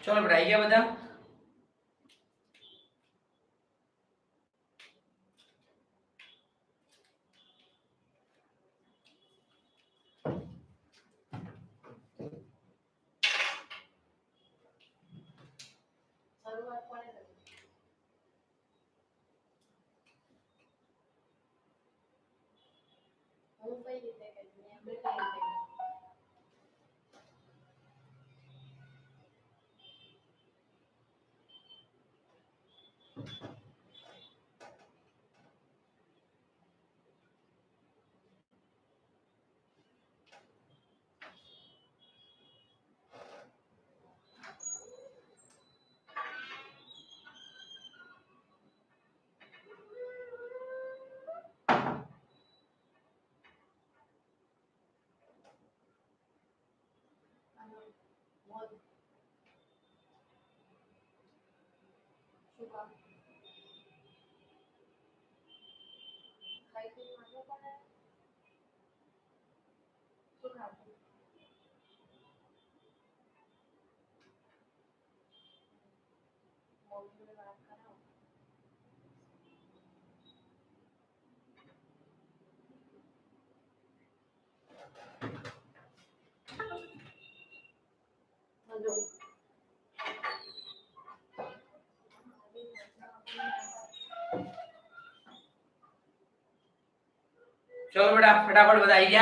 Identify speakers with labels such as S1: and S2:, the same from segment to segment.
S1: चलो बढ़ाई गया बता। चलो बेटा फटाफट बताइए।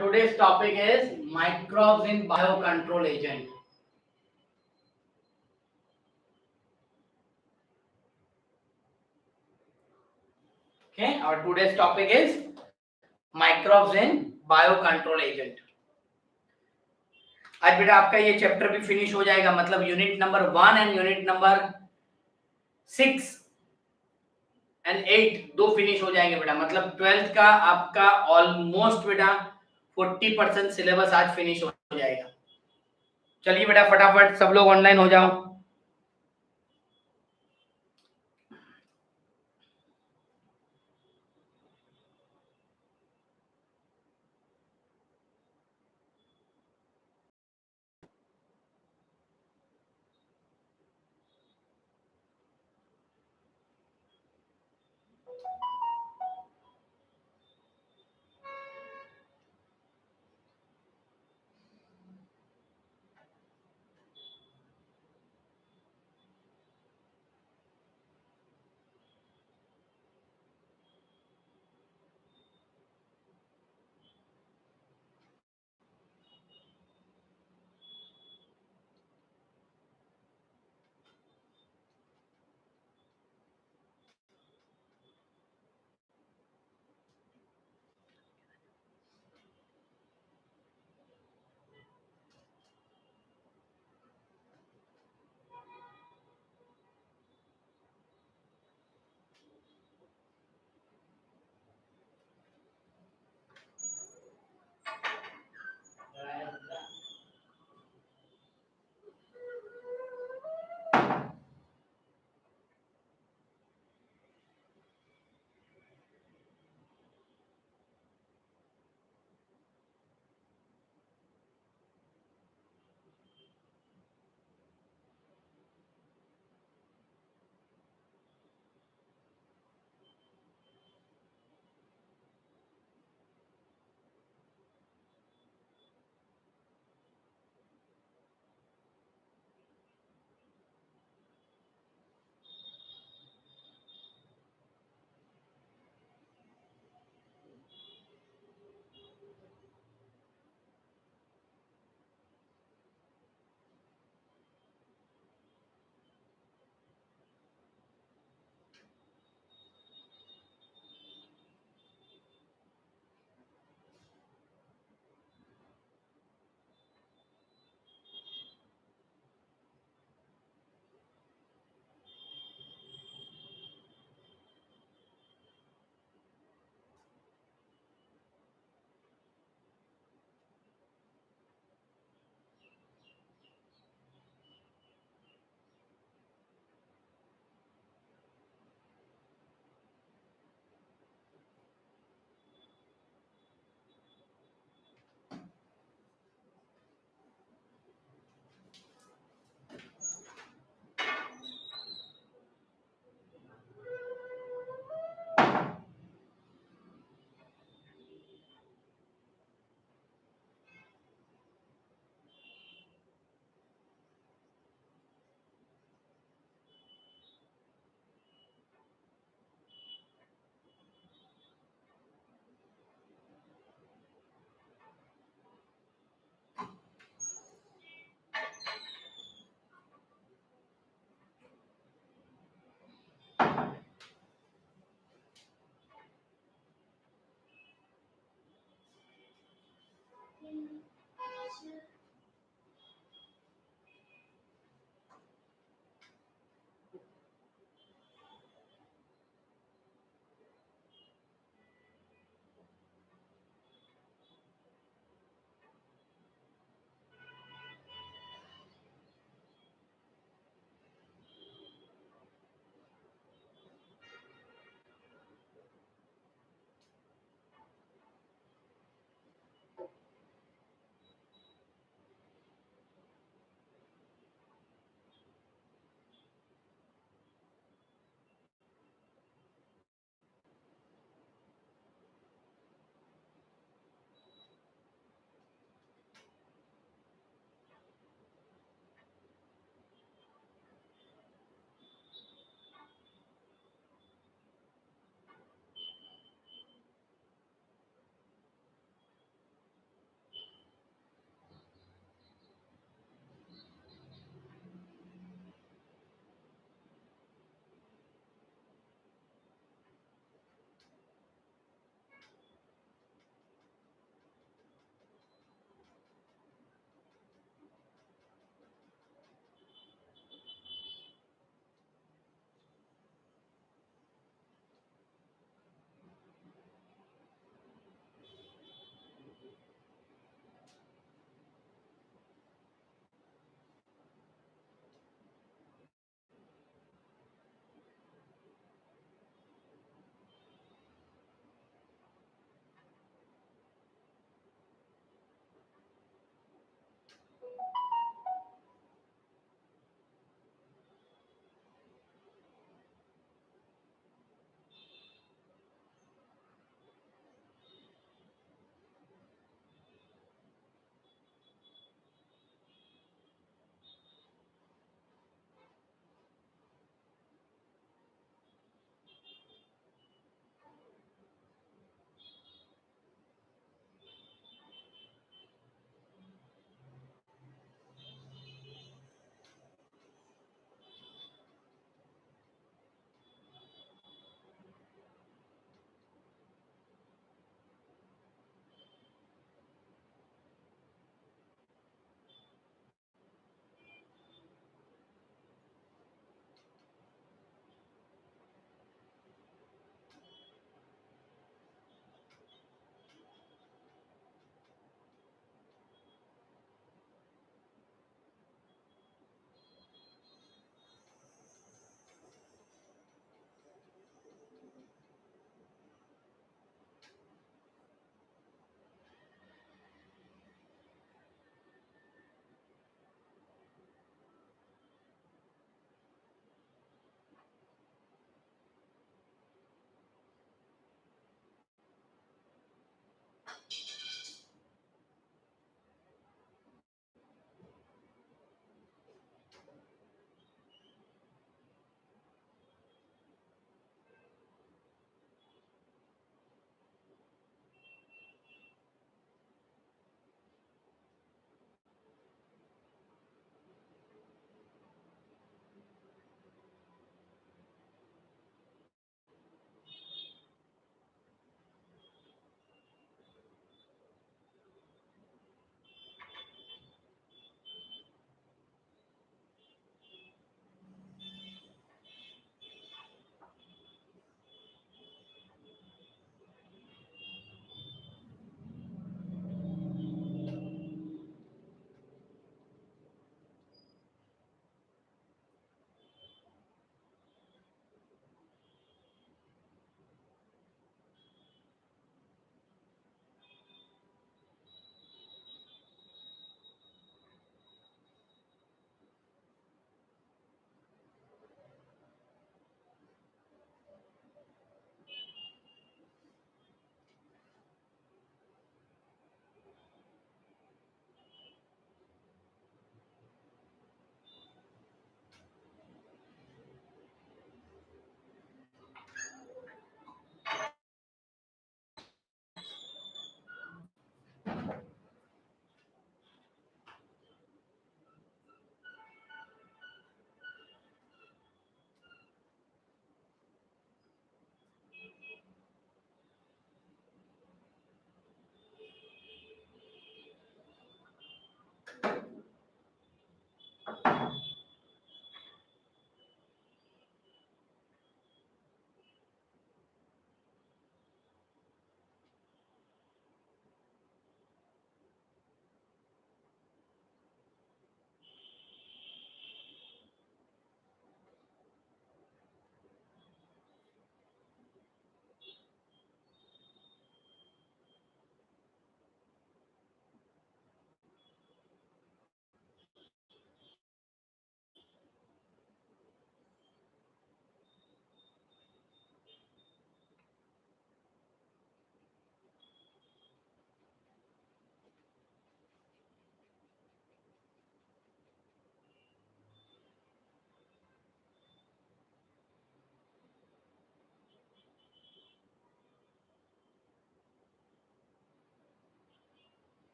S1: Today's topic is microbes in biocontrol agent. Okay, our today's topic is microbes in biocontrol agent. आज बेटा आपका ये चैप्टर भी फिनिश हो जाएगा, मतलब unit number 1 and unit number 6 and 8 दो फिनिश हो जाएंगे बेटा। मतलब 12th का आपका ऑलमोस्ट बेटा 40% सिलेबस आज फिनिश हो जाएगा। चलिए बेटा फटाफट सब लोग ऑनलाइन हो जाओ।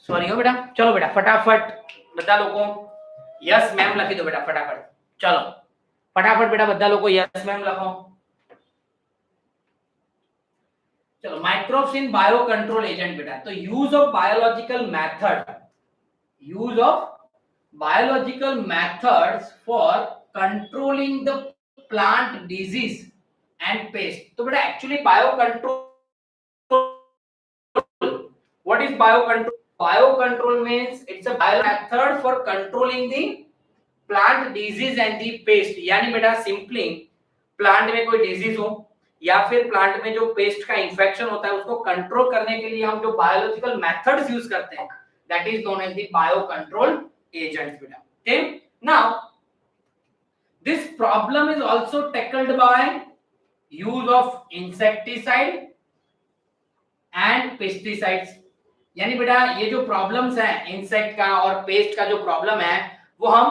S1: सॉरी हो बेटा, चलो बेटा फटाफट બધા લોકો યસ મેમ લખી દો બેટા ફટાફટ, ચલો ફટાફટ બેટા બધા લોકો યસ મેમ લખો. चलो microbes in bio control agent बेटा, तो use of biological methods for controlling the plant disease and paste. तो बेटा actually bio control, what is bio control? Bio control means it's a bio method for controlling the plant disease and the paste. यानी बेटा simply plant में कोई disease हो या फिर plant में जो पेस्ट का इन्फेक्शन होता है उसको कंट्रोल करने के लिए हम जो बायोलॉजिकल मेथड्स यूज करते हैं, that is known as the bio control agents बेटा. Okay, now this problem is also tackled by use of insecticide and pesticides. यानी बेटा ये जो प्रॉब्लम्स हैं इंसेक्ट का और पेस्ट का जो प्रॉब्लम है वो हम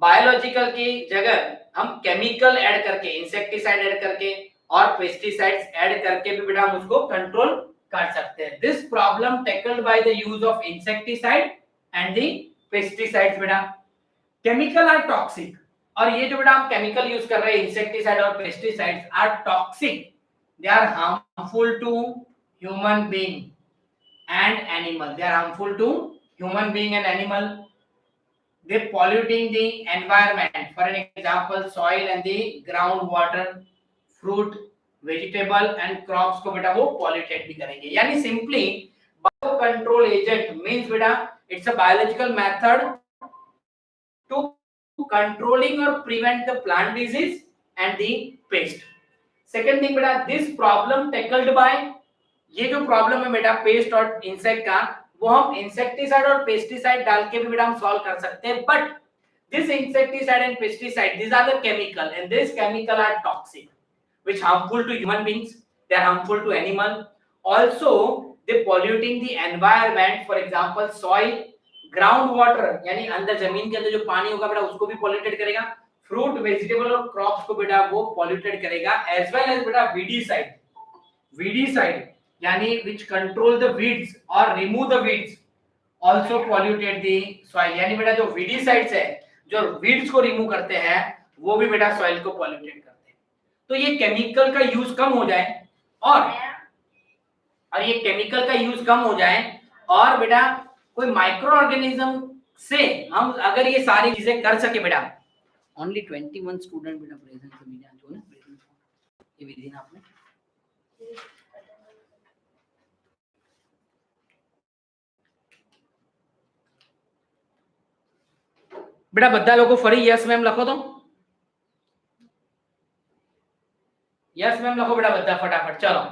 S1: बायोलॉजिकल की जगह हम केमिकल ऐड करके, इंसेक्टिसाइड ऐड करके और पेस्टिसाइड्स ऐड करके भी बेटा हम उसको कंट्रोल कर सकते हैं. This problem tackled by the use of insecticide and the pesticides. बेटा केमिकल आर टॉक्सिक, और ये जो बेटा हम केमिकल यूज कर रहे हैं इंसेक्टिसाइड और pesticides are toxic, they are harmful to human being and animal. They are harmful to human being and animal. They polluting the environment. For an example, soil and the groundwater, fruit, vegetable and crops को बेटा वो polluted भी करेंगे. यानी simply bio control agent means बेटा it's a biological method to controlling or prevent the plant disease and the pest. Second thing बेटा, this problem tackled by, ये जो प्रॉब्लम है बेटा पेस्ट और इंसेक्ट का, वो हम इंसेक्टिसाइड और पेस्टिसाइड डाल के भी बेटा हम सॉल्व कर सकते हैं. But this insecticide and pesticide, these are the chemical and this chemical are toxic which harmful to human beings, they are harmful to animal, also they polluting the environment. For example soil, ground water यानी अंदर जमीन के अंदर जो पानी होगा बेटा उसको भी पॉल्यूटेड करेगा, फ्रूट वेजिटेबल और क्रॉप्स को बेटा वो पॉल्यूटेड करेगा, एज वेल एज बेटा वीडीसाइड यानी which control the weeds or remove the weeds also polluted the soil. यानी बेटा जो weedicides है जो weeds को रिमूव करते हैं वो भी बेटा soil को polluted करते हैं. तो ये केमिकल का यूज कम हो जाए और ये केमिकल का यूज कम हो जाए और बेटा कोई माइक्रो ऑर्गेनिज्म से हम अगर ये सारी चीजें कर सके बेटा. ओनली 21 स्टूडेंट बेटा प्रेजेंट है मेरे जो ना प्रेजेंट ये विधि ना आपने बेटा બધા લોકો ફરી યસ મેમ લખો તો यस मैम लखो बेटा બધા फटाफट. चलो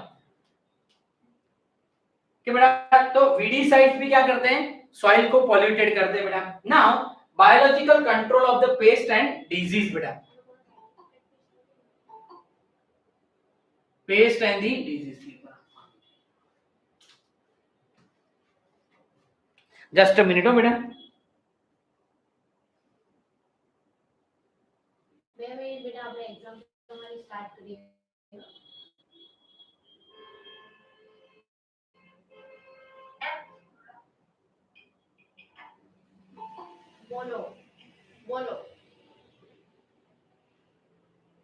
S1: कि बेटा तो वीडीसाइड्स भी क्या करते हैं सॉइल को पॉल्यूटेड करते हैं बेटा. Now biological control of the pest and disease बेटा, pest and the disease. Just a minute हो बेटा.
S2: बेटा આપણે एग्जाम તમારી સ્ટાર્ટ કરીએ. બોલો બોલો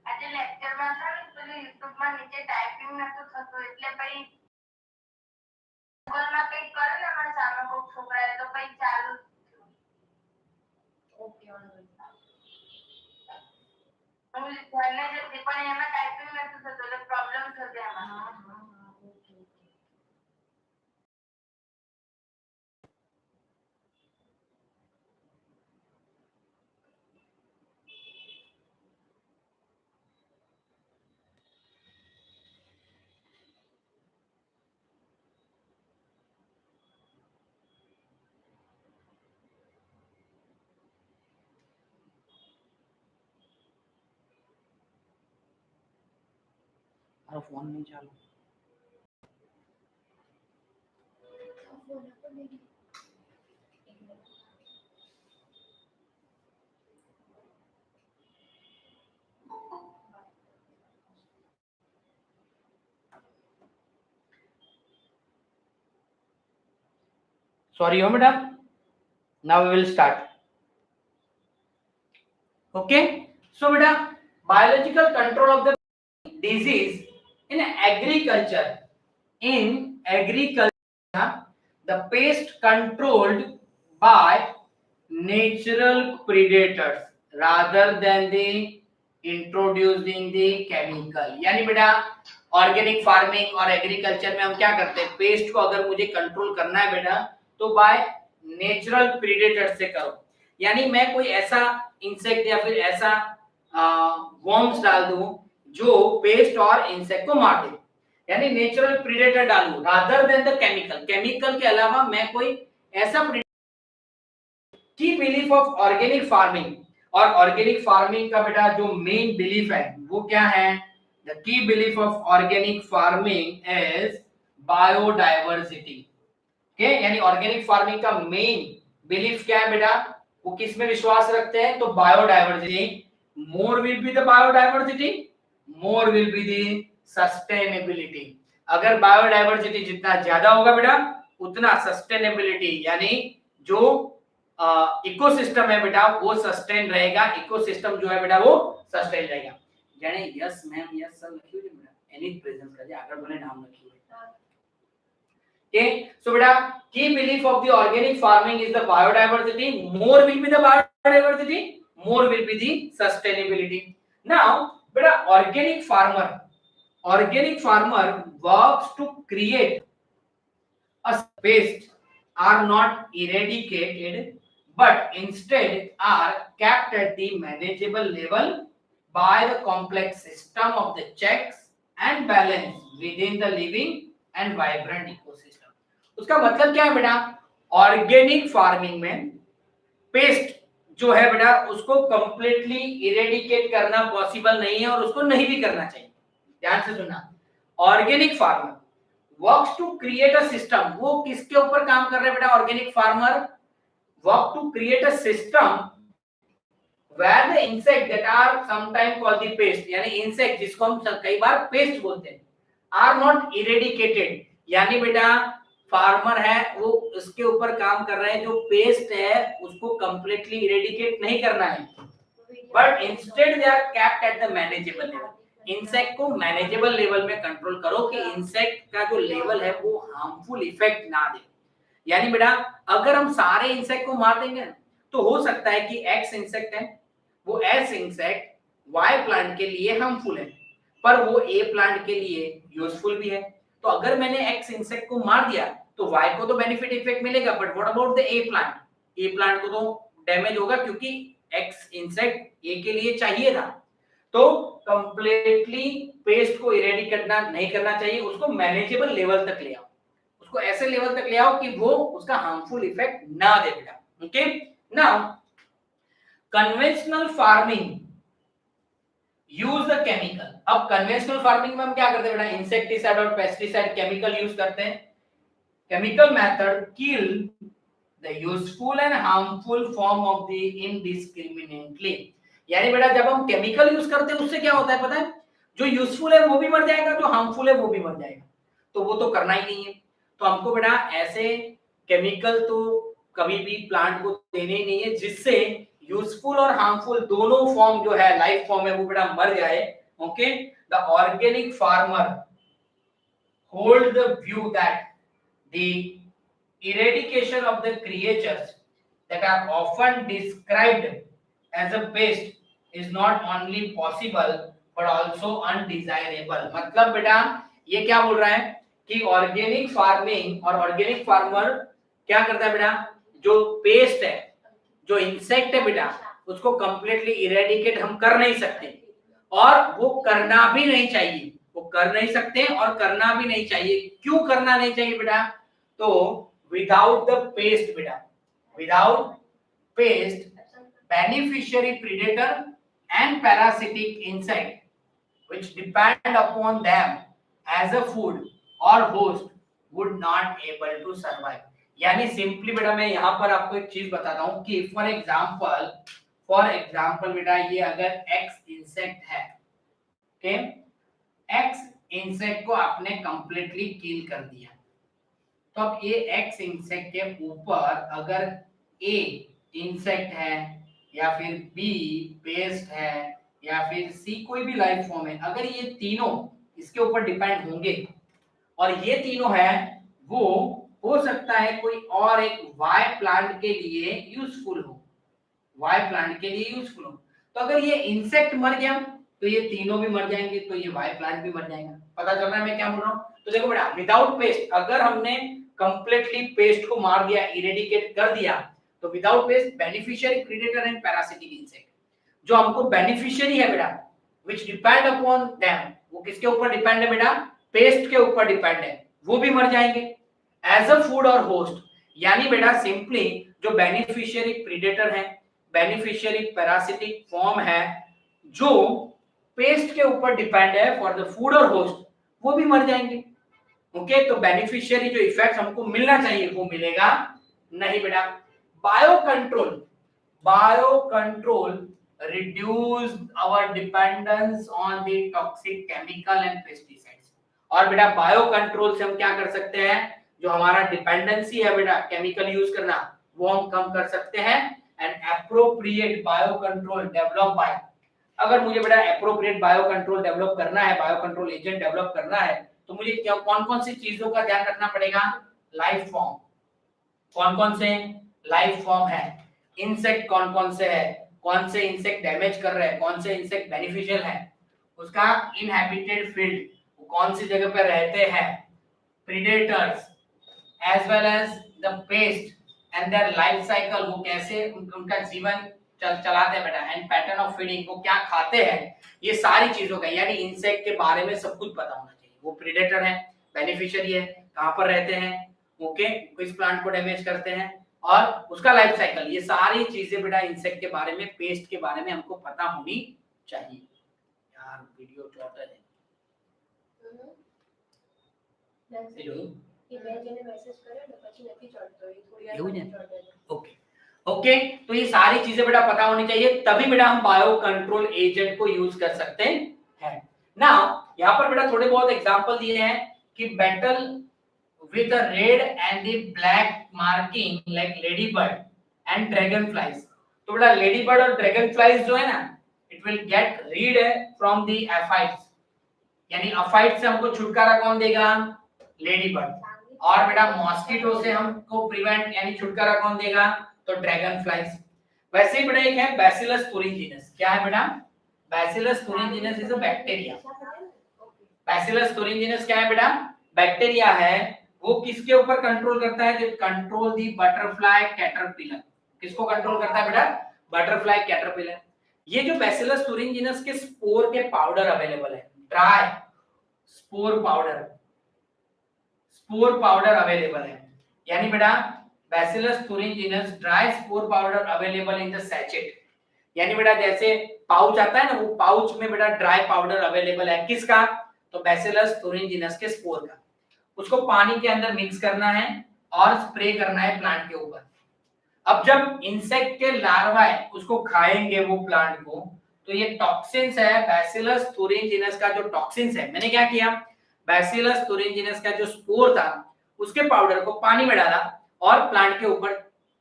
S2: આજે લેક્ચર માં હતા ને પેલું YouTube માં નીચે ટાઈપિંગ નતું થતું એટલે પછી ગૂગલ માં કંઈક કરે ને અમારા સામે કોઈક છોકરાએ તો પછી ચાલુ. ઓકે વાંધો નહીં. હું ઘરને જતી પણ એમાં ટાઈપિંગ નતું થતું એટલે પ્રોબ્લેમ થતો એમાં. હા હા હા ઓકે ઓકે.
S1: મારો ફોન નહીં ચાલુ.
S2: ફોન પર નહીં.
S1: सॉरी हो बेटा, now we will start. Okay, so बेटा biological control of the disease in agriculture. In agriculture, the pest controlled by natural predators rather than the introducing the chemical. यानी बेटा ऑर्गेनिक फार्मिंग और agriculture में हम क्या करते हैं, पेस्ट को अगर मुझे कंट्रोल करना है बेटा तो बाय नेचुरल प्रीडेटर से करो. यानी मैं कोई ऐसा इंसेक्ट या फिर ऐसा वर्म्स डाल दूं जो पेस्ट और इंसेक्ट को मार दे, यानी नेचुरल प्रीडेटर डालूं rather than the chemical. Chemical के अलावा मैं कोई ऐसा की बिलीफ ऑफ ऑर्गेनिक फार्मिंग. और ऑर्गेनिक फार्मिंग का बेटा जो मेन बिलीफ है वो क्या है, the key belief of organic farming is biodiversity. Okay, यानी ऑर्गेनिक फार्मिंग का मेन बिलीफ क्या है बेटा, वो किस में विश्वास रखते हैं, तो biodiversity. More will be the biodiversity, more will be the sustainability. अगर बायोडायवर्सिटी जितना ज्यादा होगा बेटा उतना सस्टेनेबिलिटी यानी जो इकोसिस्टम है बेटा वो सस्टेन रहेगा. इकोसिस्टम जो है बेटा वो सस्टेन रहेगा. यानी यस मैम यस सर लखियो बेटा एनी प्रेजेंस कर दे, आगे बोले नाम लखियो. Okay, so beta key belief of the organic farming is the biodiversity. More will be the biodiversity, more will be the sustainability. Now beta organic farmer works to create a pest are not eradicated but instead are kept at the manageable level by the complex system of the checks and balance within the living and vibrant ecosystem. उसका मतलब क्या है बेटा, organic farming में paste जो है बेटा उसको कंप्लीटली इरेडिकेट करना पॉसिबल नहीं है और उसको नहीं भी करना चाहिए. ध्यान से सुनना, organic farmer works to create a system. वो किसके ऊपर काम कर रहे हैं बेटा, organic farmer work to create a system where the insect that are sometime called the pest, यानी इंसेक्ट जिसको हम कई बार पेस्ट बोलते हैं, are not eradicated. यानी बेटा फार्मर है वो उसके ऊपर काम कर रहे हैं, जो पेस्ट है उसको कंप्लीटली इरेडिकेट नहीं करना है, but instead they are kept at the manageable level. Insect को मैनेजेबल लेवल में कंट्रोल करो कि इंसेक्ट का जो लेवल है वो हार्मफुल इफेक्ट ना दे. यानी बेटा अगर हम सारे इंसेक्ट को मार देंगे तो हो सकता है कि एक्स इंसेक्ट है वो एस इंसेक्ट वाई प्लांट के लिए हार्मफुल है पर वो ए प्लांट के लिए यूजफुल भी है. तो अगर मैंने एक्स इंसेक्ट को मार दिया तो वाई को तो बेनिफिट इफेक्ट मिलेगा, but what about the A plant, A plant को तो डैमेज होगा क्योंकि एक्स इंसेक्ट ए के लिए चाहिए था. तो कंप्लीटली पेस्ट को इरेडिकेट नहीं करना चाहिए, उसको मैनेजेबल लेवल तक ले आओ, उसको ऐसे लेवल तक ले आओ कि वो उसका हार्मफुल इफेक्ट ना दे बेटा. Okay, now conventional farming use the chemical. अब कन्वेंशनल फार्मिंग में हम क्या करते हैं बेटा, इंसेक्टिसाइड और पेस्टिसाइड केमिकल यूज करते हैं. Chemical method kill the useful and harmful form of the indiscriminately. यानी बेटा जब हम केमिकल यूज करते हैं उससे क्या होता है पता है, जो यूजफुल है वो भी मर जाएगा, जो हार्मफुल है वो भी मर जाएगा. तो वो तो करना ही नहीं है. तो हमको बेटा ऐसे केमिकल तो कभी भी प्लांट को देने ही नहीं है जिससे यूजफुल और हार्मफुल दोनों फॉर्म जो है लाइफ फॉर्म है वो बेटा मर जाए. Okay, the organic farmer hold the view that the eradication of the creatures that are often described as a pest is not only possible but also undesirable. मतलब बेटा ये क्या बोल रहा है कि ऑर्गेनिक फार्मिंग और ऑर्गेनिक फार्मर क्या करता है बेटा, जो पेस्ट है जो इंसेक्ट है बेटा उसको कंप्लीटली इरेडिकेट हम कर नहीं सकते और वो करना भी नहीं चाहिए. वो कर नहीं सकते और करना भी नहीं चाहिए. क्यों करना नहीं चाहिए बेटा, तो without the pest beta, without pest beneficiary predator and parasitic insect which depend upon them as a food or host would not able to survive. यानी सिंपली बेटा मैं यहाँ पर आपको एक चीज बताता हूँ कि फॉर एग्जांपल बेटा ये अगर एक्स इंसेक्ट है, ओके, एक्स इंसेक्ट को आपने कंप्लीटली किल कर दिया, तो अब ये एक्स इंसेक्ट के ऊपर अगर ए इंसेक्ट है या फिर बी पेस्ट है या फिर सी कोई भी लाइफ फॉर्म है, अगर ये तीनों इसके ऊपर डिपेंड होंगे और ये तीनों है, वो हो सकता है कोई और एक वाई प्लांट के लिए यूजफुल हो, वाई प्लांट के लिए यूजफुल हो। तो अगर ये इंसेक्ट मर गया तो ये तीनों भी मर जाएंगे, तो ये वाई प्लांट भी मर जाएगा। पता चल रहा है मैं क्या बोल रहा हूँ? तो देखो बेटा, विदाउट पेस्ट अगर हमने कंप्लीटली पेस्ट को मार दिया, इरेडिकेट कर दिया, तो without paste beneficiary predator and parasitic insect जो हमको बेनिफिशियरी है बेटा, व्हिच डिपेंड अपॉन देम, वो किसके ऊपर डिपेंड है बेटा? पेस्ट के ऊपर डिपेंड है, वो भी मर जाएंगे एज अ फूड और होस्ट। यानी बेटा सिंपली जो बेनिफिशियरी प्रीडेटर है, बेनिफिशियरी पैरासिटिक फॉर्म है, जो पेस्ट के ऊपर डिपेंड है फॉर द फूड और होस्ट, वो भी मर जाएंगे। ओके, तो बेनिफिशियरी जो इफेक्ट हमको मिलना चाहिए वो मिलेगा नहीं बेटा। Bio control reduce our dependence on the toxic chemical and pesticides। और बेटा बायो कंट्रोल से हम क्या कर सकते हैं? जो हमारा डिपेंडेंसी है बेटा केमिकल यूज करना, वो हम कम कर सकते हैं। And appropriate bio control develop by, अगर मुझे बेटा एप्रोप्रिएट बायो कंट्रोल डेवलप करना है, बायो कंट्रोल एजेंट डेवलप करना है, तो मुझे क्या कौन कौन सी चीजों का ध्यान रखना पड़ेगा? लाइफ फॉर्म, कौन कौन से लाइफ फॉर्म है, इंसेक्ट कौन कौन से है, कौन से इंसेक्ट डैमेज कर रहे हैं, कौन से इंसेक्ट बेनिफिशियल है, उसका इनहैबिटेड फील्ड, वो कौन सी जगह पर रहते हैं, predators as well as the pest and their life cycle, वो कैसे उनका जीवन चलाते हैं बेटा, एंड पैटर्न ऑफ फीडिंग, वो क्या खाते हैं, ये सारी चीजों का, यानी इंसेक्ट के बारे में सब कुछ पता होना चाहिए। वो प्रीडेटर है, बेनिफिशियरी है, कहां पर रहते हैं, ओके, किस प्लांट को डैमेज करते हैं, और उसका लाइफ साइकिल, ये सारी चीजें बेटा इंसेक्ट के बारे में, पेस्ट के बारे में हमको पता होनी चाहिए। यार वीडियो छोटा है ओके ओके, तो ये सारी चीजें बेटा पता होनी चाहिए, तभी बेटा हम बायो कंट्रोल एजेंट को यूज कर सकते हैं। नाउ यहाँ पर बेटा थोड़े बहुत एग्जांपल दिए हैं कि battle with the red and the black marking like ladybird and dragonflies। तो बेटा ladybird और dragonflies जो है ना, it will get rid from the aphids, यानी aphids से हमको छुटकारा कौन देगा? ladybird। और बेटा मॉस्किटो से हमको प्रिवेंट यानी छुटकारा कौन देगा? तो dragonflies। वैसे ही बेटा एक है Bacillus thuringiensis। क्या है बेटा? Bacillus thuringiensis is a bacteria। Bacillus thuringiensis क्या है बेटा? बैक्टीरिया है, वो किसके ऊपर कंट्रोल करता है? कंट्रोल दी बटरफ्लाई कैटरपिलर। किसको कंट्रोल करता है बेटा? Butterfly caterpillar. ये जो बैसिलस thuringiensis के स्पोर के पाउडर अवेलेबल है, ड्राई स्पोर पाउडर अवेलेबल है, यानी बेटा bacillus thuringiensis dry spore powder available in the sachet, यानी बेटा जैसे पाउच आता है ना, वो पाउच में बेटा ड्राई पाउडर अवेलेबल है, किसका? तो बैसिलस thuringiensis के स्पोर का। उसको पानी के अंदर मिक्स करना है और स्प्रे करना है प्लांट के ऊपर। अब जब इंसेक्ट के लार्वा है उसको खाएंगे वो प्लांट को, तो ये टॉक्सिन्स है, बैसिलस thuringiensis का जो टॉक्सिन्स है, मैंने क्या किया? बैसिलस thuringiensis का जो स्पोर था उसके पाउडर को पानी में डाला और प्लांट के ऊपर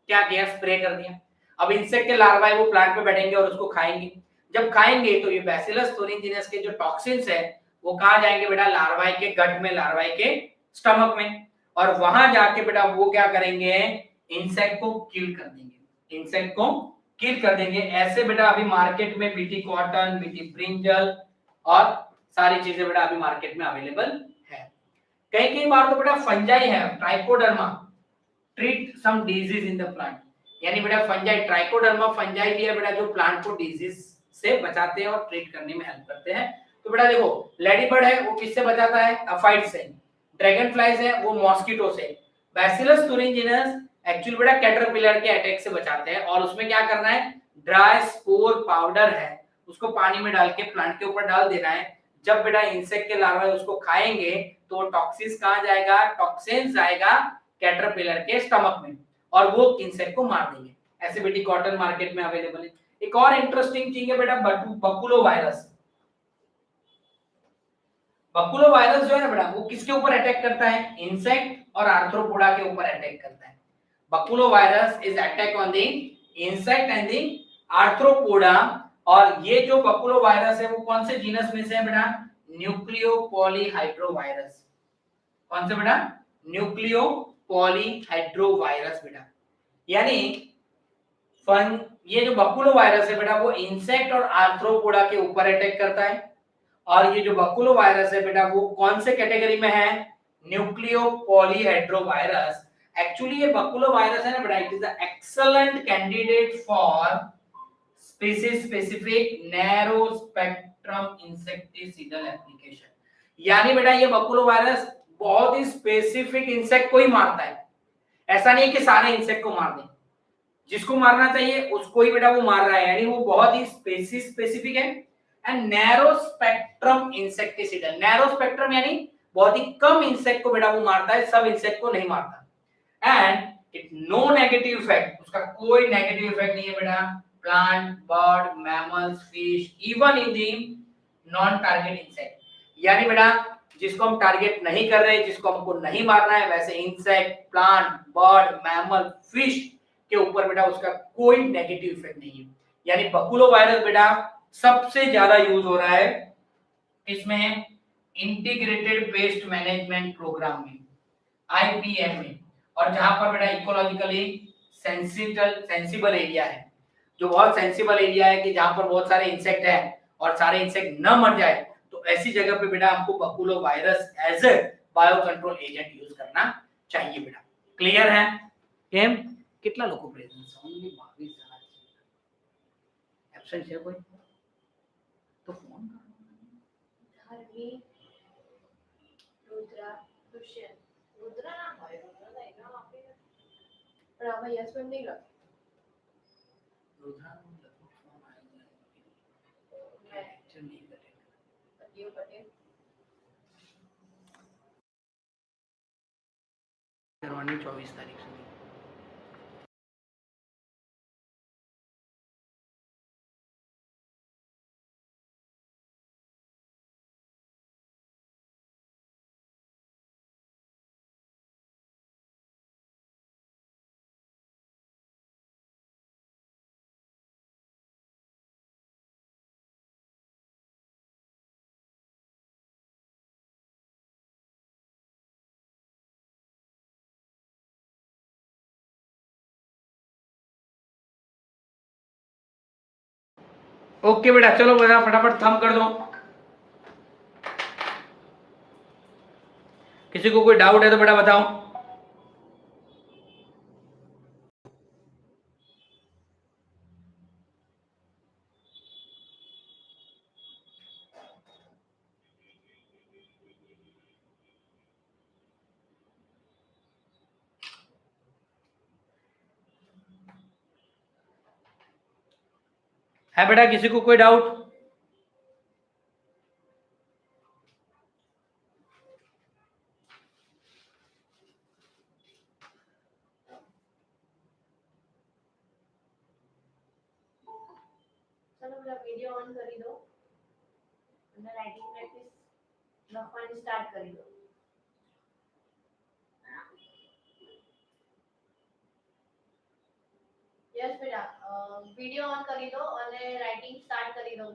S1: क्या किया? स्प्रे कर दिया। अब इंसेक्ट के लार्वा है वो प्लांट पे बैठेंगे और उसको खाएंगे। जब खाएंगे तो ये बैसिलस thuringiensis के जो टॉक्सिन्स है वो कहां जाएंगे बेटा? लार्वाई के गट में, लार्वाई के स्टमक में, और वहां जाके बेटा वो क्या करेंगे? इंसेक्ट को किल कर देंगे, इंसेक्ट को किल कर देंगे। ऐसे बेटा अभी मार्केट में बीटी कॉटन, बीटी ब्रिंजल और सारी चीजें बेटा अभी मार्केट में अवेलेबल है। कई बार तो बेटा फंजाई है, trichoderma, treat some disease in the plant, यानी बेटा फंजाई, ट्राइकोडर्मा फंजाई भी है बेटा जो प्लांट को डिजीज से बचाते हैं और ट्रीट करने में हेल्प करते हैं। तो बेटा देखो लेडीबर्ड है वो किससे बचाता है? अफाइड से। ड्रैगन फ्लाइज है वो मॉस्किटो से। बैसिलस thuringiensis एक्चुअली बेटा कैटरपिलर के अटैक से बचाते हैं, और उसमें क्या करना है? ड्राई स्पोर पाउडर है उसको पानी में डाल के प्लांट के ऊपर डाल देना है। जब बेटा इंसेक्ट के लार्वा उसको खाएंगे तो टॉक्सिस कहां जाएगा? टॉक्सिन्स जाएगा कैटरपिलर के स्टमक में और वो इंसेक्ट को मार देंगे। ऐसे बेटी कॉटन मार्केट में अवेलेबल है। एक और इंटरेस्टिंग चीज है बेटा बकुलो वायरस। बकुलो वायरस जो है ना बेटा वो किसके ऊपर अटैक करता है? इंसेक्ट और आर्थ्रोपोडा के ऊपर अटैक करता है। Baculovirus is attack on the insect and the arthropoda. और ये जो बकुलो वायरस है वो कौन से जीनस में से है बेटा? न्यूक्लियो पॉलीहाइड्रोवायरस। कौन से बेटा? न्यूक्लियो पॉलीहाइड्रोवायरस बेटा। यानी फन ये जो बकुलो वायरस है बेटा वो इंसेक्ट और आर्थ्रोपोडा के ऊपर अटैक करता है। और ये जो बकुलो वायरस है बेटा वो कौन से कैटेगरी में है? न्यूक्लियो पॉलीहाइड्रोवायरस। एक्चुअली ये बकुलो वायरस है ना बेटा it is the excellent candidate for species specific narrow spectrum insecticidal application. यानी बेटा ये बकुलो वायरस बहुत ही स्पेसिफिक इंसेक्ट को ही मारता है। ऐसा नहीं है कि सारे इंसेक्ट को मार दे, जिसको मारना चाहिए उसको ही बेटा वो मार रहा है। यानी वो बहुत ही स्पेसिफिक है। And narrow spectrum insecticide. Narrow spectrum यानी बहुत ही कम इंसेक्ट को बेटा वो मारता है, सब इंसेक्ट को नहीं मारता। And it no negative effect, उसका कोई नेगेटिव इफेक्ट नहीं है बेटा plant, bird, mammals, fish, even in the non target insect. यानी बेटा जिसको हम टारगेट नहीं कर रहे, जिसको हमको नहीं मारना है, वैसे insect, plant, bird, mammal, fish के ऊपर बेटा उसका कोई नेगेटिव इफेक्ट नहीं है। यानी बकुलो वायरस बेटा सबसे ज्यादा यूज हो रहा है इसमें इंटीग्रेटेड पेस्ट मैनेजमेंट प्रोग्राम में, आईपीएम में। और जहां पर बेटा इकोलॉजिकली सेंसिबल एरिया है, जो बहुत सेंसिबल एरिया है कि जहां पर बहुत सारे इंसेक्ट है और सारे इंसेक्ट न मर जाए, तो ऐसी जगह पे बेटा हमको baculovirus as a bio control agent use करना चाहिए बेटा। क्लियर है? કેમ કેટલા લોકો પ્રેઝન્ટ છે? ઓન્લી 22 જણા છે। એબ્સેન્ટ છે કોઈ? તો ફોન કરો।
S3: ધર્મી રુદ્રા દુષ્યંત રુદ્ર ના હોય રુદ્ર ના એના આપી પણ આમાં યસ મેમ નહીં લખે
S1: रुद्राનું લખો ફોન આવ્યો છે।
S3: मैं
S1: લેક્ચર નહીં કરે।
S3: पतियो पटेल
S1: કરવાની 24 તારીખ સુધી। ओके बेटा चलो बेटा फटाफट थंब कर दो। किसी को कोई डाउट है तो बेटा बताओ। है बेटा किसी को कोई डाउट?
S3: चलो मेरा वीडियो ऑन કરી દો અને રાઇટિંગ પ્રેક્ટિસ લખવાની સ્ટાર્ટ કરી દો यस बेटा वीडियो ऑन કરી દો અને રાઇટિંગ સ્ટાર્ટ કરી દો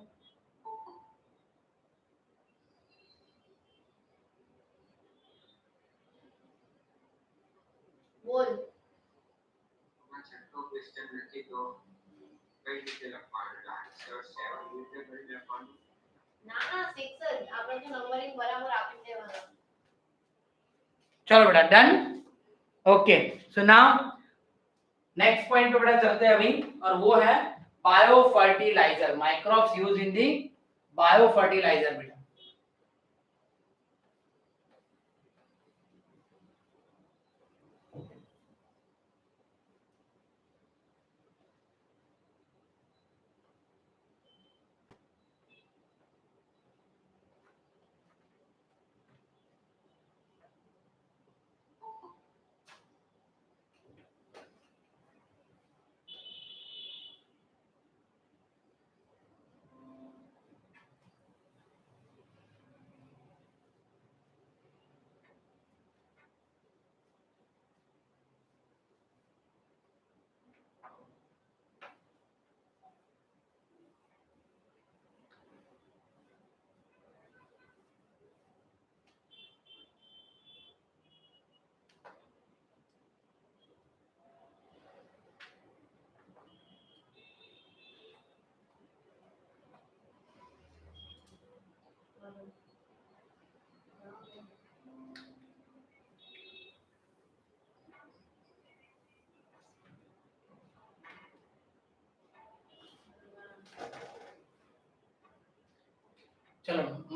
S3: બોલ
S4: છઠ્ઠો ક્વેશ્ચન લખી દો કઈ રીતે લખવાનું આન્સર 7 રીતે કરી લખવાનું
S3: ના ના 6 જ આપણે તો નંબરિંગ બરાબર આપી દેવાનું
S1: चलो बेटा done. Okay so now next point पे बेटा चलते हैं अभी, और वो है bio fertiliser. Microbes use in the bio fertiliser बेटा।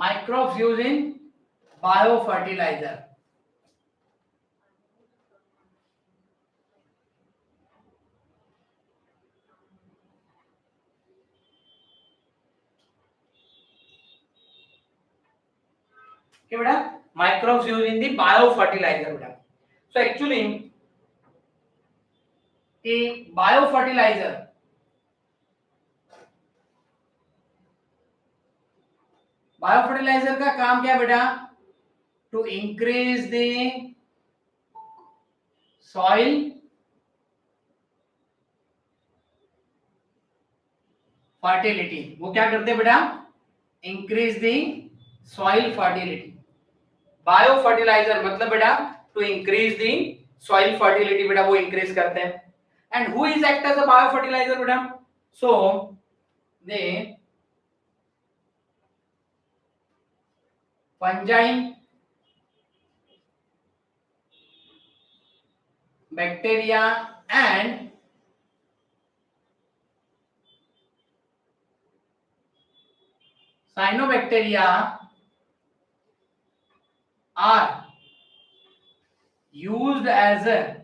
S1: microbes used in biofertilizer. Okay बेटा, microbes used in the biofertilizer बेटा. So actually a biofertilizer का काम क्या है बेटा? To increase the soil fertility. वो क्या करते हैं बेटा? Increase the soil fertility. Bio fertiliser मतलब बेटा to increase the soil fertility बेटा, वो इंक्रीज करते हैं. And who is act as a bio fertiliser बेटा? So they fungi, bacteria and cyanobacteria are used as a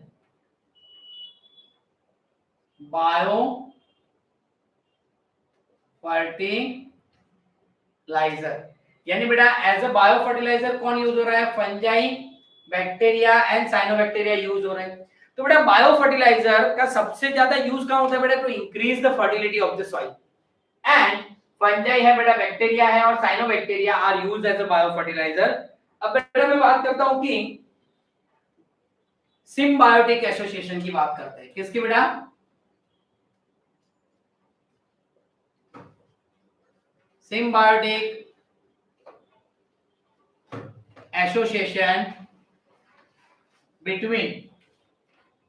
S1: biofertilizer. यानी बेटा as a bio fertiliser कौन यूज हो रहा है? Fungi, bacteria and cyanobacteria use हो रहे हैं. तो बेटा बायो फर्टिलाइजर का सबसे ज्यादा यूज कहां होता है बेटा? To increase the fertility of the soil. And fungi है बेटा, बैक्टीरिया है और cyanobacteria are used as a bio fertiliser. अब बेटा मैं बात करता हूं कि सिम्बायोटिक एसोसिएशन की बात करते हैं. किसकी बेटा? Symbiotic association between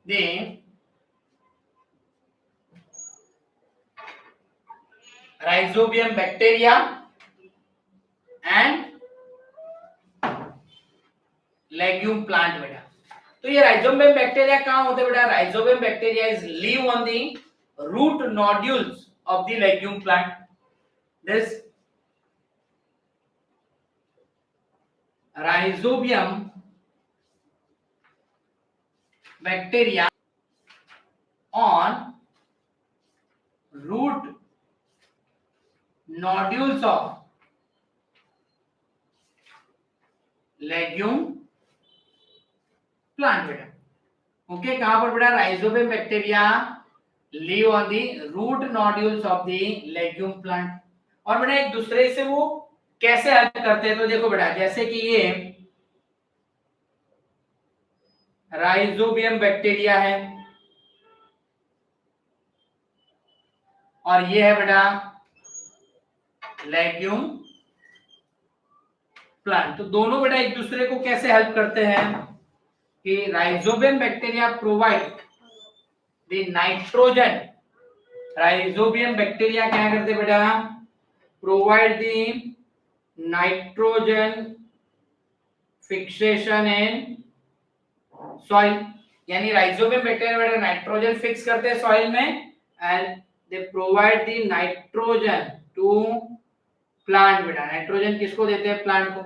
S1: the rhizobium bacteria and legume plant बेटा. तो ये rhizobium bacteria कहाँ होते हैं बेटा? rhizobium bacteria is live on the root nodules of the legume plant. This rhizobium bacteria on root nodules of legume plant बेटा. Okay, कहां पर बेटा? rhizobium bacteria live on the root nodules of the legume plant. और बेटा एक दूसरे से वो कैसे हेल्प करते हैं? तो देखो बेटा, जैसे कि ये राइजोबियम बैक्टीरिया है और ये है बेटा लेग्यूम प्लांट. तो दोनों बेटा एक दूसरे को कैसे हेल्प करते हैं कि rhizobium bacteria provide the nitrogen. Rhizobium bacteria क्या करते बेटा? Provide the nitrogen fixation in soil. यानी राइजोबियम बैक्टीरिया बेटा नाइट्रोजन फिक्स करते हैं सॉइल में and they provide the nitrogen to plant बेटा. नाइट्रोजन किसको देते हैं? प्लांट को.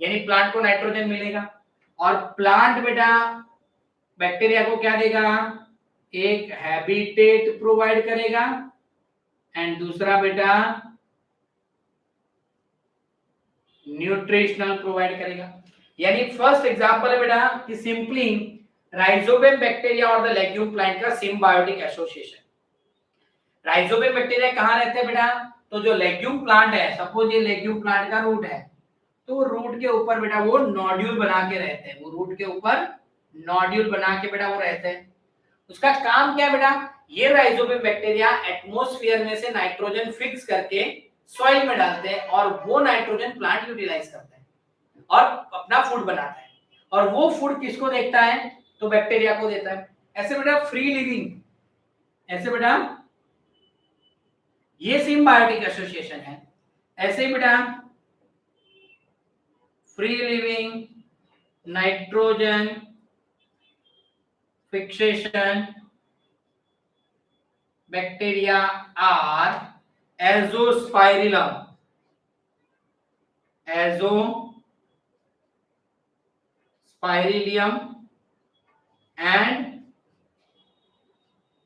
S1: यानी प्लांट को नाइट्रोजन मिलेगा और प्लांट बेटा बैक्टीरिया को क्या देगा? एक हैबिटेट प्रोवाइड करेगा एंड दूसरा बेटा न्यूट्रिशनल प्रोवाइड करेगा. यानी फर्स्ट एग्जांपल है बेटा कि सिंपली राइजोबियम बैक्टीरिया और द लेग्यूम प्लांट का सिम्बायोटिक एसोसिएशन. राइजोबियम बैक्टीरिया कहां रहते हैं बेटा? तो जो लेग्यूम प्लांट है, सपोज ये लेग्यूम प्लांट का रूट है, तो रूट के ऊपर बेटा वो नोड्यूल बना के रहते हैं. वो रूट के ऊपर नोड्यूल बना के बेटा वो रहते हैं. उसका काम क्या है बेटा? ये राइजोबियम बैक्टीरिया एटमॉस्फेयर में से नाइट्रोजन फिक्स करके सॉइल में डालते हैं और वो नाइट्रोजन प्लांट यूटिलाइज करता है और अपना फूड बनाता है. और वो फूड किसको देखता है? तो बैक्टीरिया को देता है. ऐसे बेटा फ्री लिविंग, ऐसे बेटा ये सिम्बायोटिक एसोसिएशन है. ऐसे ही बेटा free living nitrogen fixation bacteria are Azospirillum. Azospirillum and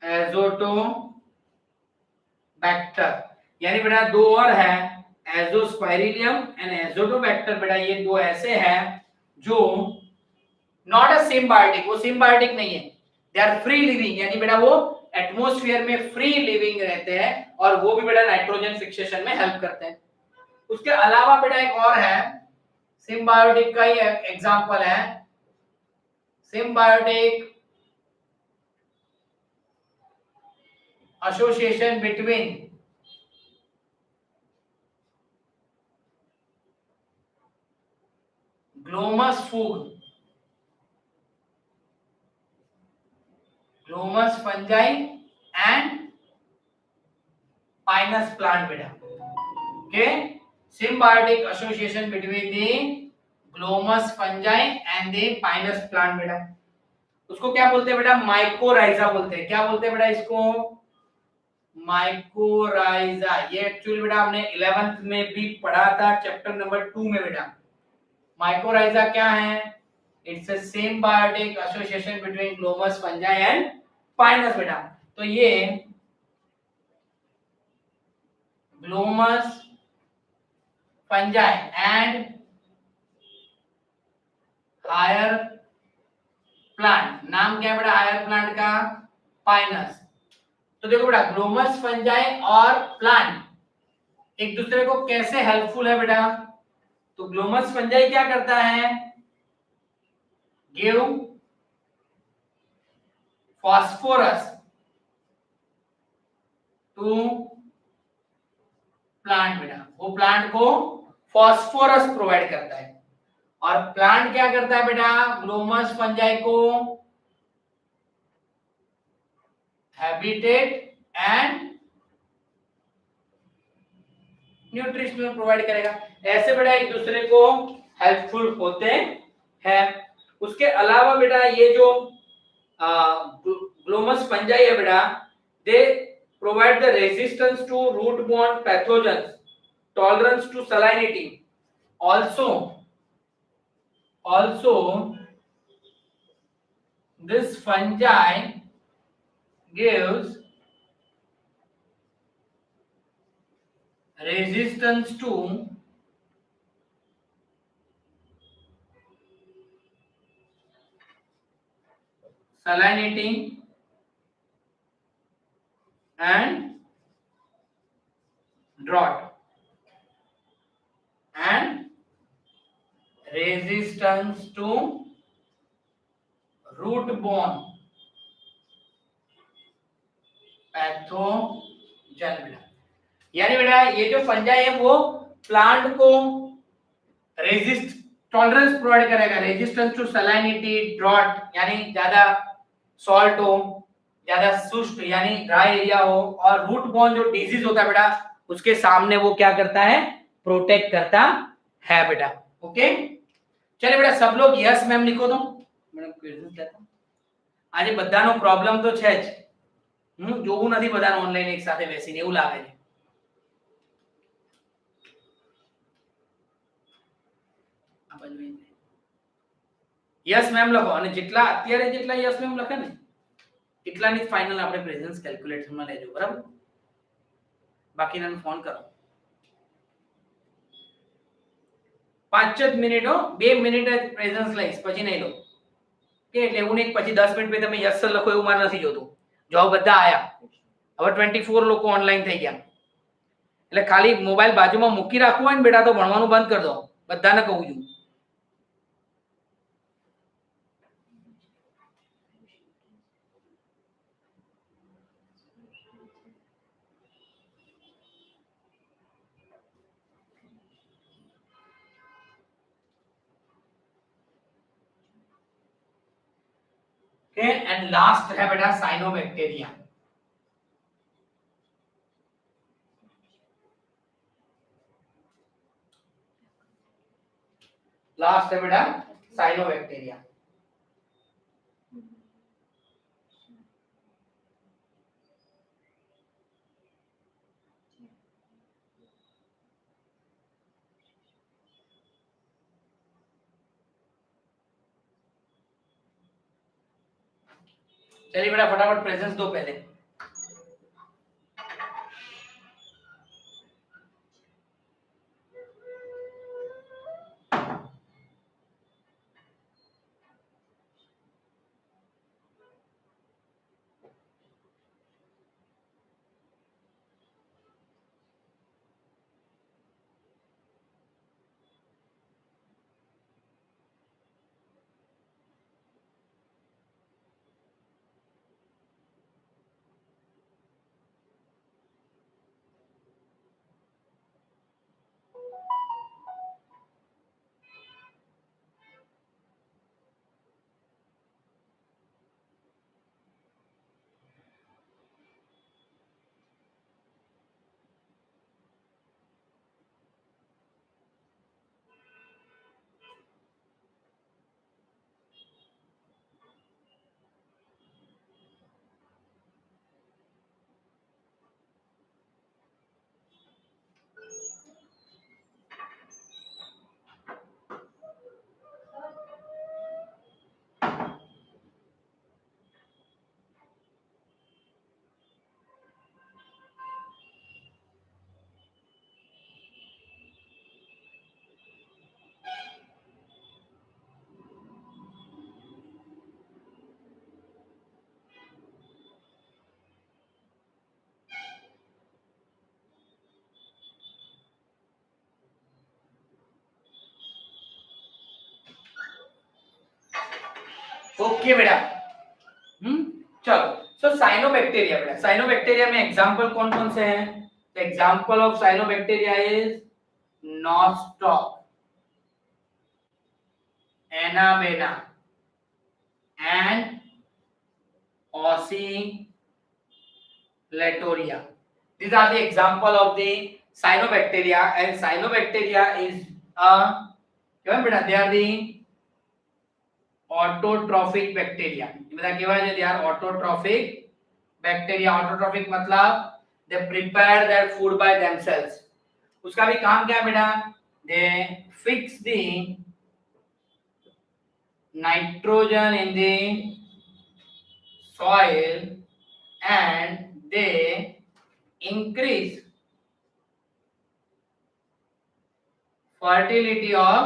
S1: Azotobacter, यानी बेटा दो और है, एजोस्पाइरिलियम एंड एजोटोबैक्टर। बेटा ये दो ऐसे हैं जो नॉट अ सिम्बायोटिक, वो सिम्बायोटिक नहीं है, दे आर फ्री लिविंग, यानी बेटा वो एटमॉस्फेयर में फ्री लिविंग रहते हैं और वो भी बेटा नाइट्रोजन फिक्सेशन में हेल्प करते हैं। उसके अलावा बेटा एक और है, सिम्बायोटिक का ही एग्जांपल है, symbiotic association between glomus fungi and pinus plant beta. Okay, symbiotic association between the glomus fungi and the pinus plant beta. उसको क्या बोलते हैं बेटा? माइकोराइजा बोलते हैं। क्या बोलते हैं बेटा इसको? माइकोराइजा। ये एक्चुअली बेटा हमने 11th में भी पढ़ा था, चैप्टर नंबर 2 में बेटा। माइकोराइजा क्या है? It's a symbiotic association between glomus fungi and pinus बेटा। तो ये glomus fungi and higher plant, नाम क्या है बेटा हायर प्लांट का? पाइनस। तो देखो बेटा ग्लोमस फंजाई और प्लांट एक दूसरे को कैसे हेल्पफुल है बेटा? तो ग्लोमस फंजाई क्या करता है? गिव फॉस्फोरस टू प्लांट बेटा, वो प्लांट को फॉस्फोरस प्रोवाइड करता है। और प्लांट क्या करता है बेटा? ग्लोमस फंजाई को हैबिटेट एंड न्यूट्रिशन प्रोवाइड करेगा। ऐसे बेटा एक दूसरे को हेल्पफुल होते हैं। उसके अलावा बेटा ये जो ग्लोमस फंजाई है बेटा, they provide the resistance to root borne pathogens, tolerance to salinity, also this fungi gives resistance to salinity and drought and resistance to root borne pathogen बेटा। यानी बेटा ये जो फंजाई है वो प्लांट को रेजिस्ट टॉलरेंस प्रोवाइड करेगा, resistance to सलाइनिटी, drought यानी ज्यादा सॉल्ट हो, ज्यादा शुष्क यानी ड्राई एरिया हो, और रूट बॉर्न जो डिजीज होता है बेटा उसके सामने वो क्या करता है? प्रोटेक्ट करता है बेटा। ओके चलिए बेटा सब लोग यस मैम लिखो तो मैडम क्वेश्चन लेता हूं। આજે બધાનો પ્રોબ્લેમ તો છે જ, જોવું નથી બધાને ઓનલાઈન એક સાથે બેસીને એવું લાગે છે। यस मैम લખો અને જેટલા અત્યારે જેટલા यस मैम લખે ને એટલાની ફાઇનલ આપણે પ્રેઝન્સ કેલ્ક્યુલેટરમાં લેજો, બરાબર? બાકીનાને ફોન કરો। 5 જ મિનિટ હો, 2 મિનિટ જ પ્રેઝન્સ લઈશ પછી નહીં લો કે એટલે એવું નહીં પછી 10 મિનિટ પછી તમે યસ સર લખો એવું મારે નથી જોતું। જવાબ બધા આયા, હવે 24 લોકો ઓનલાઈન થઈ ગયા એટલે ખાલી મોબાઈલ બાજુમાં મૂકી રાખવું હોય ને બેટા તો ભણવાનું બંધ કરી દો, બધાને કહું છું। Okay, and last है बेटा साइनोबैक्टीरिया। लास्ट है बेटा साइनोबैक्टीरिया। चलिए बेटा फटाफट प्रेजेंस दो पहले। ओके बेटा, चलो। सो साइनोबैक्टीरिया बेटा, साइनोबैक्टीरिया में एग्जांपल कौन कौन से हैं? The example of cyanobacteria is Nostoc, Anabaena and Oscillatoria. These are the example of the cyanobacteria, and cyanobacteria is क्या बेटा? They are the autotrophic bacteria. बेटा क्या है? They are autotrophic bacteria. Autotrophic मतलब they prepare their food by themselves. उसका भी काम क्या है बेटा? They fix the nitrogen in the soil and they increase fertility of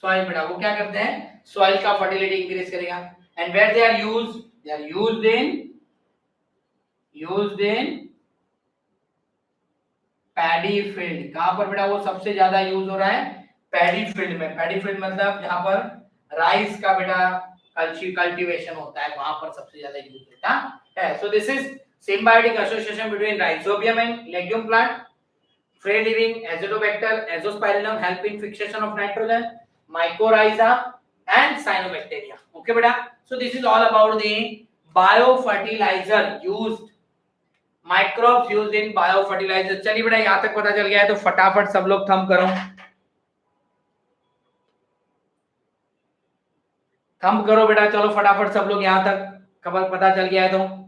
S1: soil. बेटा वो क्या करते हैं? soil का fertility increase करेगा. and where they are used? They are used in paddy field. कहां पर बेटा वो सबसे ज्यादा यूज हो रहा है? पैडी फील्ड में. पैडी फील्ड मतलब जहां पर राइस का बेटा कल्टीवेशन होता है, वहां पर सबसे ज्यादा यूज होता है. So this is symbiotic association between rhizobium and legume plant. Free living Azotobacter, Azospirillum help in fixation of nitrogen, mycorrhiza and cyanobacteria. Okay beta, so this is all about the biofertilizer used, microbes used in biofertilizer. चलिए बेटा यहाँ तक पता चल गया है, तो फटाफट सब लोग थंब करो, थंब करो बेटा. चलो फटाफट सब लोग यहाँ तक खबर पता चल गया है तो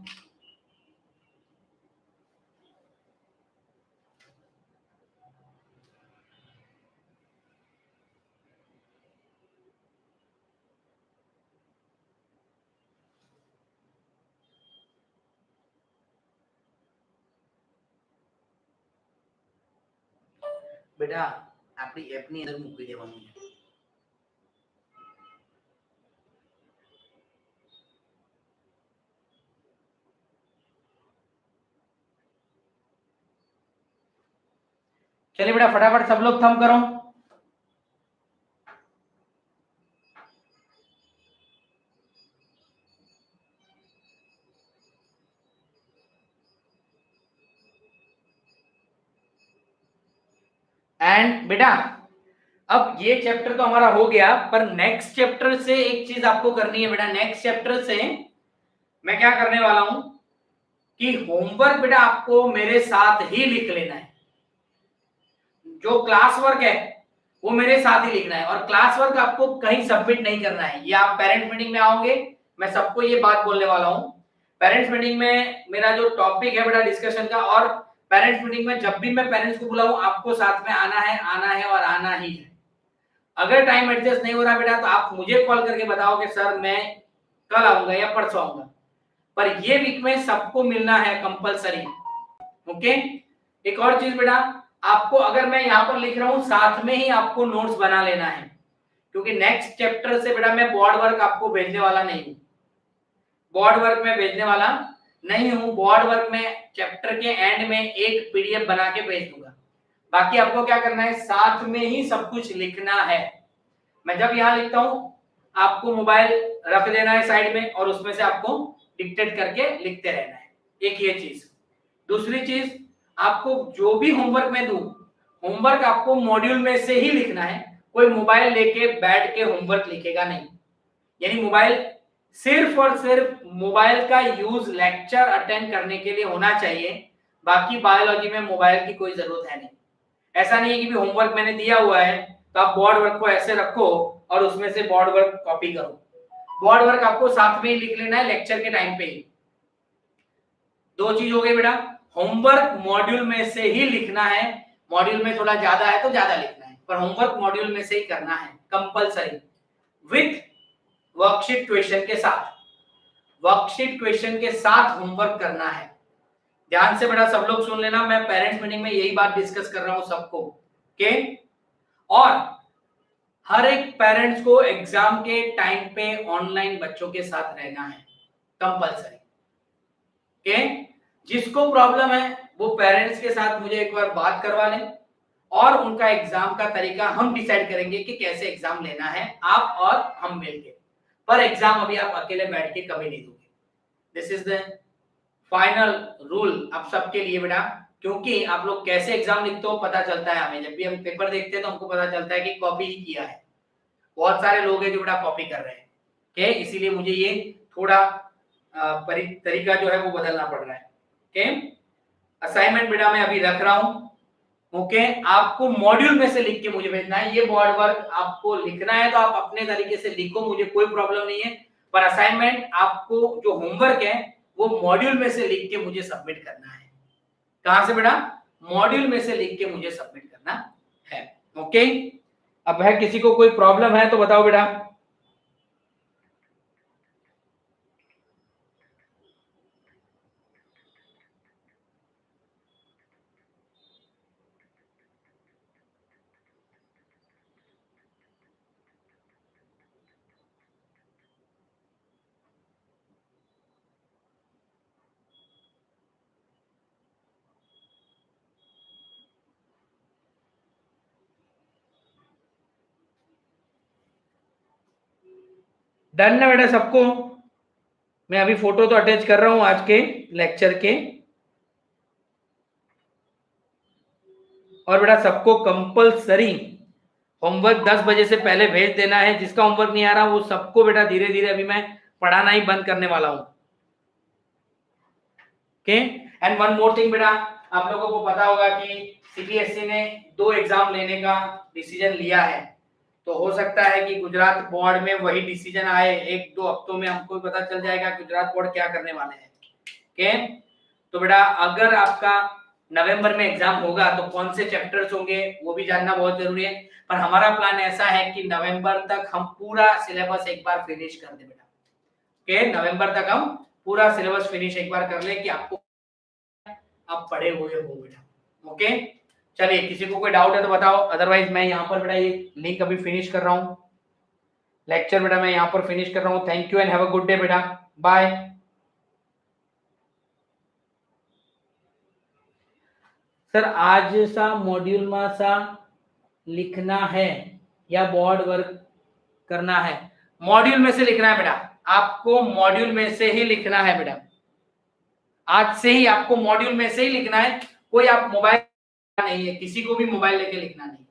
S1: બેટા આપણી એપની અંદર મૂકી દેવાનું છે. चलिए बेटा फटाफट सब लोग थंब करो. एंड बेटा अब ये चैप्टर तो हमारा हो गया, पर नेक्स्ट चैप्टर से एक चीज आपको करनी है बेटा. नेक्स्ट चैप्टर से मैं क्या करने वाला हूं कि होमवर्क बेटा आपको मेरे साथ ही लिख लेना है. जो क्लास वर्क है वो मेरे साथ ही लिखना है, और क्लास वर्क आपको कहीं सबमिट नहीं करना है. ये आप पेरेंट्स मीटिंग में आओगे, मैं सबको ये बात बोलने वाला हूं. पेरेंट्स मीटिंग में मेरा जो टॉपिक है बेटा डिस्कशन का, और पेरेंट्स मीटिंग में जब भी मैं पेरेंट्स को बुलाऊं आपको साथ में आना है और आना ही है. अगर टाइम एडजस्ट नहीं हो रहा बेटा तो आप मुझे कॉल करके बताओ कि सर मैं कल आऊंगा या परसों आऊंगा. पर ये वीक में सबको मिलना है कंपलसरी। ओके, एक और चीज बेटा, आपको अगर मैं यहाँ पर लिख रहा हूँ साथ में ही आपको नोट्स बना लेना है, क्योंकि नेक्स्ट चैप्टर से बेटा मैं बोर्ड वर्क आपको भेजने वाला नहीं हूँ। बोर्ड वर्क में भेजने वाला नहीं हूँ। बोर्ड वर्क में चैप्टर के एंड में एक पीडीएफ बना के भेज दूंगा। बाकी आपको क्या करना है, साथ में ही सब कुछ लिखना है। मैं जब यहाँ लिखता हूँ आपको मोबाइल रख देना है साइड में और उसमें से आपको डिक्टेट करके लिखते रहना है। एक ये चीज। दूसरी चीज, आपको जो भी होमवर्क मैं दूं, होमवर्क आपको मॉड्यूल में से ही लिखना है। कोई मोबाइल लेके बैठ के होमवर्क लिखेगा नहीं। यानी मोबाइल सिर्फ और सिर्फ मोबाइल का यूज लेक्चर अटेंड करने के लिए होना चाहिए। बाकी बायोलॉजी में मोबाइल की कोई जरूरत है नहीं। ऐसा नहीं है कि भी होमवर्क मैंने दिया हुआ है तो आप बोर्ड वर्क को ऐसे रखो और उसमें से बोर्ड वर्क कॉपी करो। बोर्ड वर्क आपको साथ में ही लिख लेना है लेक्चर के टाइम पे ही। दो चीज हो गई बेटा, होमवर्क मॉड्यूल में से ही लिखना है। मॉड्यूल में थोड़ा ज्यादा है तो ज्यादा लिखना है, पर होमवर्क मॉड्यूल में से ही करना है कंपलसरी, विथ वर्कशीट क्वेश्चन के साथ। वर्कशीट क्वेश्चन के साथ होमवर्क करना है। ध्यान से बेटा सब लोग सुन लेना, मैं पेरेंट्स मीटिंग में यही बात डिस्कस कर रहा हूं सबको। ओके, और हर एक पेरेंट्स को एग्जाम के टाइम पे ऑनलाइन बच्चों के साथ रहना है कंपलसरी। ओके, जिसको प्रॉब्लम है वो पेरेंट्स के साथ मुझे एक बार बात करवा लें और उनका एग्जाम का तरीका हम डिसाइड करेंगे कि कैसे एग्जाम लेना है, आप और हम मिलके। पर एग्जाम अभी आप अकेले बैठ के कभी नहीं दोगे। This is the final rule आप सबके लिए बेटा, क्योंकि आप लोग कैसे एग्जाम लिखते हो पता चलता है हमें। जब भी हम पेपर देखते हैं तो हमको पता चलता है कि कॉपी ही किया है। बहुत सारे लोग हैं जो बेटा कॉपी कर रहे हैं। ओके, इसीलिए मुझे ये थोड़ा तरीका जो है वो बदलना पड़ रहा है। ओके, असाइनमेंट बेटा मैं अभी रख रहा हूं। ओके, आपको मॉड्यूल में से लिख के मुझे भेजना है। ये बोर्ड वर्क आपको लिखना है तो आप अपने तरीके से लिखो, मुझे कोई प्रॉब्लम नहीं है। पर असाइनमेंट आपको जो होमवर्क है वो मॉड्यूल में से लिख के मुझे सबमिट करना है। कहां से बेटा, मॉड्यूल में से लिख के मुझे सबमिट करना है। ओके, अब है किसी को कोई प्रॉब्लम है तो बताओ बेटा। डन ना बेटा सबको? मैं अभी फोटो तो अटैच कर रहा हूं आज के लेक्चर के। और बेटा सबको कंपलसरी होमवर्क 10 बजे से पहले भेज देना है। जिसका होमवर्क नहीं आ रहा वो सबको बेटा धीरे धीरे अभी मैं पढ़ाना ही बंद करने वाला हूं। Okay, and one more thing बेटा, आप लोगों को पता होगा कि सीबीएसई ने 2 एग्जाम लेने का डिसीजन लिया है। तो हो सकता है कि गुजरात बोर्ड में वही डिसीजन आए। 1-2 हफ्तों में हमको पता चल जाएगा गुजरात बोर्ड क्या करने वाले हैं। ओके, तो बेटा अगर आपका नवंबर में एग्जाम होगा तो कौन से चैप्टर्स होंगे वो भी जानना बहुत जरूरी है। पर हमारा प्लान ऐसा है कि नवंबर तक हम पूरा सिलेबस एक बार फिनिश कर दे बेटा। ओके, नवंबर तक हम पूरा सिलेबस फिनिश एक बार कर ले कि आपको आप पढ़े हुए हो बेटा। ओके, चलिए किसी को कोई डाउट है तो बताओ, अदरवाइज मैं यहाँ पर बेटा ये लिंक अभी फिनिश कर रहा हूँ। लेक्चर बेटा मैं यहाँ पर फिनिश कर रहा हूँ। Thank you and have a good day बेटा, बाय। सर आज सा मॉड्यूल में सा लिखना है या बोर्ड वर्क करना है? मॉड्यूल में से लिखना है बेटा, आपको मॉड्यूल में से ही लिखना है बेटा। आज से ही आपको मॉड्यूल में से ही लिखना है। कोई आप मोबाइल नहीं है, किसी को भी मोबाइल लेके लिखना नहीं।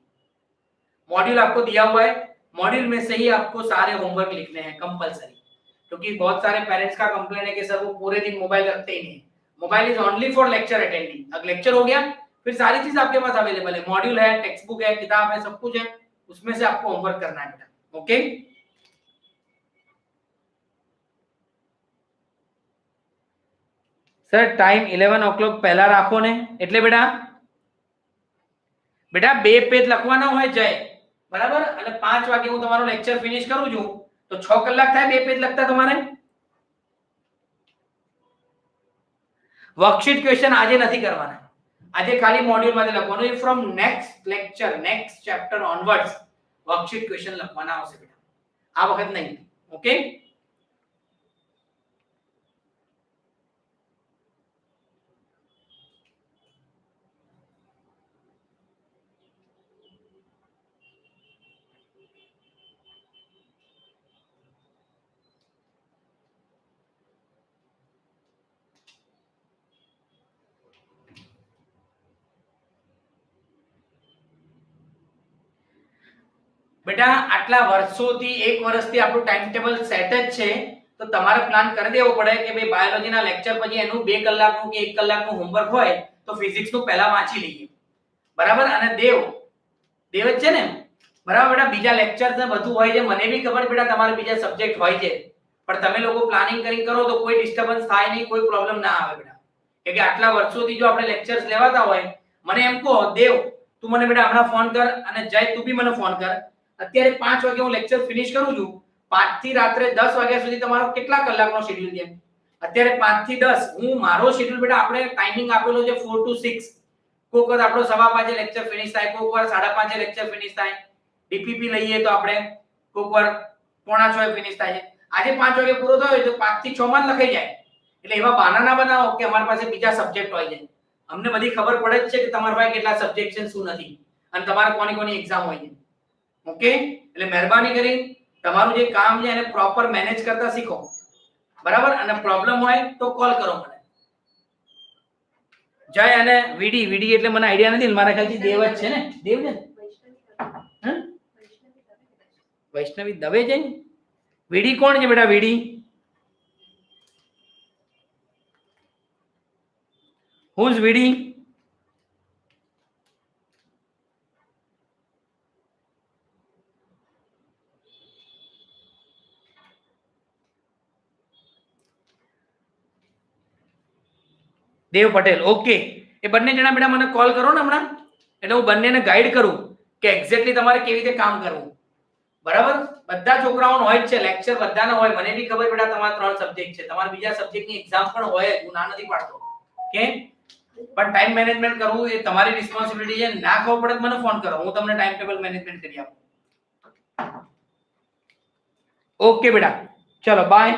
S1: मॉड्यूल आपको दिया हुआ है, मॉड्यूल में से ही आपको सारे होमवर्क लिखने हैं कंपलसरी। क्योंकि बहुत सारे पेरेंट्स का कंप्लेन है कि सर वो पूरे दिन मोबाइल रखते ही नहीं। Mobile is only for lecture attending. अगर लेक्चर हो गया फिर सारी चीज आपके पास अवेलेबल है। मॉड्यूल है, टेक्स्ट बुक है, किताब है, सब कुछ है, उसमें से आपको होमवर्क करना है बेटा। ओके, सर टाइम 11 o'clock પહેલા રાખો ને, એટલે બેટા 2 પેજ લખવાના હોય જય, બરાબર? અને 5 વાગે હું તમારો લેક્ચર ફિનિશ કરું છું તો 6 કલાક થાય 2 પેજ લખતા તમારે। વર્કશીટ ક્વેશ્ચન આજે નથી કરવાના, આજે ખાલી મોડ્યુલ માંથી લખવાનું. From next lecture next chapter onwards worksheet question લખવાના આવશે બેટા, આ વખત નહીં. ઓકે, બેટા આટલા વર્ષોથી 1 વર્ષથી આપણું ટાઈમ ટેબલ સેટ જ છે, તો તમારે પ્લાન કરી દેવો પડે કે ભાઈ બાયોલોજીના લેક્ચર પછી એનું 2 કલાકનું કે 1 કલાકનું હોમવર્ક હોય તો ફિઝિક્સનું પહેલા વાંચી લઈએ, બરાબર. અને દેવ જ છે ને, બરાબર બેટા. બીજા લેક્ચર ને બધું હોય છે, મને બી ખબર બેટા તમારે બીજા સબ્જેક્ટ હોય છે, પણ તમે લોકો પ્લાનિંગ કરી કરો તો કોઈ ડિસ્ટર્બન્સ થાય નહીં, કોઈ પ્રોબ્લેમ ના આવે બેટા. કે આટલા વર્ષોથી જો આપણે લેક્ચર્સ લેવાતા હોય, મને એમ કહો દેવ તું મને બેટા હમણાં ફોન કર, અને જય તું બી મને ફોન કર. અત્યારે 5 વાગે હું લેક્ચર ફિનિશ કરું છું, 5 થી રાત્રે 10 વાગ્યા સુધી તમારો કેટલા કલાકનો શેડ્યુલ છે? અત્યારે 5 થી 10 હું મારો શેડ્યુલ બેટા આપણે ટાઈમિંગ આપેલો છે 4 to 6. કોક વાર આપણો 5:15 લેક્ચર ફિનિશ થાય, કોક વાર 5:30 લેક્ચર ફિનિશ થાય. ડીપીપી લઈએ તો આપણે કોક વાર 5:45 ફિનિશ થાય છે. આજે 5 વાગે પૂરો થયો તો 5 થી 6 માં જ લખાઈ જાય. એટલે એવા બહાના ના બનાવો કે અમારી પાસે બીજા સબ્જેક્ટ હોય છે. અમને બધી ખબર પડે જ છે કે તમારા પાસે કેટલા સબ્જેક્ટ છે શું નથી, અને તમારે કોની એક્ઝામ હોય છે. ઓકે, એટલે મહેરબાની કરી તમારું જે કામ છે એને પ્રોપર મેનેજ કરતા શીખો, બરાબર. અને પ્રોબ્લેમ હોય તો કોલ કરો મને. જય અને વીડી એટલે મને આઈડિયા નથી, મારા ખ્યાલથી દેવ જ છે ને, દેવ છે ને, વૈષ્ણવી દવે છે. વીડી કોણ છે બેટા? વીડી who's વીડી? દેવ પટેલ. ઓકે, એ બંને જણા બેટા મને કોલ કરો ને હમણાં, એટલે હું બંનેને ગાઈડ કરું કે એક્ઝેક્ટલી તમારે કેવી રીતે કામ કરવું, બરાબર. બધા છોકરાઓનો હોય જ છે લેક્ચર, બધાનો હોય. મને બી ખબર બેટા તમારા 3 સબ્જેક્ટ છે, તમારા બીજા સબ્જેક્ટની એક્ઝામ પણ હોય, હું ના નથી પાડતો. ઓકે, પણ ટાઈમ મેનેજમેન્ટ કરવું એ તમારી રિસ્પોન્સિબિલિટી છે. ના ખબર પડે તો મને ફોન કરો, હું તમને ટાઈમ ટેબલ મેનેજમેન્ટ કરી આપું. ઓકે બેટા, ચલો બાય.